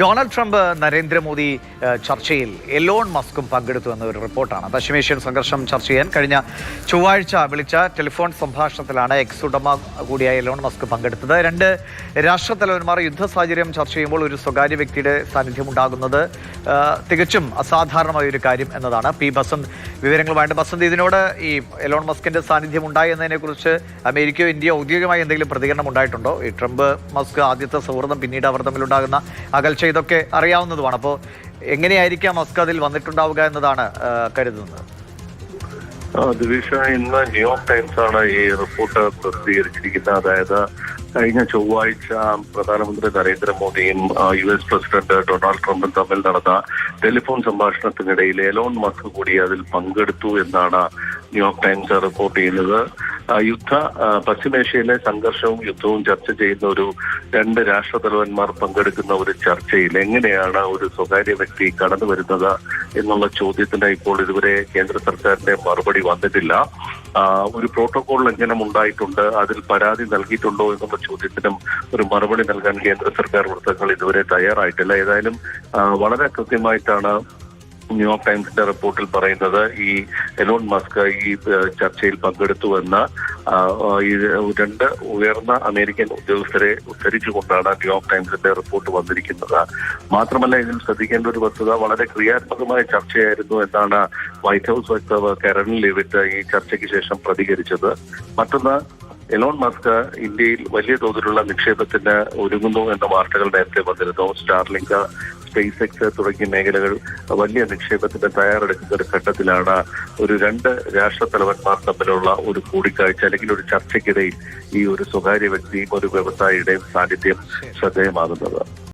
Donald Trump Narendra Modi ചർച്ചയിൽ Elon മസ്കും പങ്കെടുത്തു എന്ന ഒരു റിപ്പോർട്ടാണ്. പശ്ചിമേഷ്യൻ സംഘർഷം ചർച്ച ചെയ്യാൻ കഴിഞ്ഞ ചൊവ്വാഴ്ച വിളിച്ച ടെലിഫോൺ സംഭാഷണത്തിലാണ് എക്സ് ഉടമ കൂടിയായ എലോൺ മസ്ക് പങ്കെടുത്തത്. രണ്ട് രാഷ്ട്രത്തലവന്മാർ യുദ്ധ സാഹചര്യം ചർച്ച ചെയ്യുമ്പോൾ ഒരു സ്വകാര്യ വ്യക്തിയുടെ സാന്നിധ്യം ഉണ്ടാകുന്നത് തികച്ചും അസാധാരണമായ ഒരു കാര്യം എന്നതാണ്. പി ബസന്ത് വിവരങ്ങളുമായിട്ട്. ബസന്ത്, ഇതിനോട് ഈ എലോൺ മസ്കിന്റെ സാന്നിധ്യം ഉണ്ടായി എന്നതിനെ കുറിച്ച് അമേരിക്കയോ ഇന്ത്യയോ ഔദ്യോഗികമായി എന്തെങ്കിലും പ്രതികരണം ഉണ്ടായിട്ടുണ്ടോ? ഈ ട്രംപ് മസ്ക് ആദ്യത്തെ സൗഹൃദം, പിന്നീട് അവർ തമ്മിലുണ്ടാകുന്ന അകൽച്ച, ഇതൊക്കെ അറിയാവുന്നതുമാണ്. അപ്പോൾ എങ്ങനെയായിരിക്കാം മസ്ക് അതിൽ വന്നിട്ടുണ്ടാവുക എന്നതാണ് കരുതുന്നത്. ദിവിഷ, ഇന്ന് ന്യൂയോർക്ക് ടൈംസ് ആണ് ഈ റിപ്പോർട്ട് പ്രസിദ്ധീകരിച്ചിരിക്കുന്നത്. അതായത് കഴിഞ്ഞ ചൊവ്വാഴ്ച പ്രധാനമന്ത്രി നരേന്ദ്രമോദിയും US പ്രസിഡന്റ് ഡൊണാൾഡ് ട്രംപും തമ്മിൽ നടന്ന ടെലിഫോൺ സംഭാഷണത്തിനിടയിൽ എലോൺ മസ്ക് കൂടി അതിൽ പങ്കെടുത്തു എന്നാണ് ന്യൂയോർക്ക് ടൈംസ് റിപ്പോർട്ട് ചെയ്യുന്നത്. പശ്ചിമേഷ്യയിലെ സംഘർഷവും യുദ്ധവും ചർച്ച ചെയ്യുന്ന ഒരു രണ്ട് രാഷ്ട്രതലവന്മാർ പങ്കെടുക്കുന്ന ഒരു ചർച്ചയിൽ എങ്ങനെയാണ് ഒരു സ്വകാര്യ വ്യക്തി കടന്നു വരുന്നത് എന്നുള്ള ചോദ്യത്തിന് ഇപ്പോൾ ഇതുവരെ കേന്ദ്ര സർക്കാരിന്റെ മറുപടി വന്നിട്ടില്ല. ഒരു പ്രോട്ടോകോൾ ലംഘനം ഉണ്ടായിട്ടുണ്ട്, അതിൽ പരാതി നൽകിയിട്ടുണ്ടോ എന്നുള്ള ചോദ്യത്തിനും ഒരു മറുപടി നൽകാൻ കേന്ദ്ര സർക്കാർ വൃത്തങ്ങൾ ഇതുവരെ തയ്യാറായിട്ടില്ല. ഏതായാലും വളരെ കൃത്യമായിട്ടാണ് ന്യൂയോർക്ക് ടൈംസിന്റെ റിപ്പോർട്ടിൽ പറയുന്നത് ഈ എലോൺ മസ്ക് ഈ ചർച്ചയിൽ പങ്കെടുത്തുവെന്ന്. ഈ രണ്ട് ഉയർന്ന അമേരിക്കൻ ഉദ്യോഗസ്ഥരെ ഉദ്ധരിച്ചുകൊണ്ടാണ് ന്യൂയോർക്ക് ടൈംസിന്റെ റിപ്പോർട്ട് വന്നിരിക്കുന്നത്. മാത്രമല്ല, ഇതിൽ ശ്രദ്ധിക്കേണ്ട ഒരു വസ്തുത, വളരെ ക്രിയാത്മകമായ ചർച്ചയായിരുന്നു എന്നാണ് വൈറ്റ് ഹൌസ് വക്താവ് കരൺ ലെവിറ്റ് ഈ ചർച്ചയ്ക്ക് ശേഷം പ്രതികരിച്ചത്. മറ്റൊന്ന്, എലോൺ മസ്ക് ഇന്ത്യയിൽ വലിയ തോതിലുള്ള നിക്ഷേപത്തിന് ഒരുങ്ങുന്നു എന്ന വാർത്തകൾ നേരത്തെ വന്നിരുന്നു. സ്റ്റാർലിങ്ക്, സ്പേസ് എക്സ് തുടങ്ങിയ മേഖലകൾ വലിയ നിക്ഷേപത്തിന് തയ്യാറെടുക്കുന്ന ഒരു ഘട്ടത്തിലാണ് ഒരു രണ്ട് രാഷ്ട്രത്തലവന്മാർ തമ്മിലുള്ള ഒരു കൂടിക്കാഴ്ച അല്ലെങ്കിൽ ഒരു ചർച്ചയ്ക്കിടയിൽ ഈ ഒരു സ്വകാര്യ വ്യക്തിയും ഒരു വ്യവസായിയുടെയും സാന്നിധ്യം ശ്രദ്ധേയമാകുന്നത്.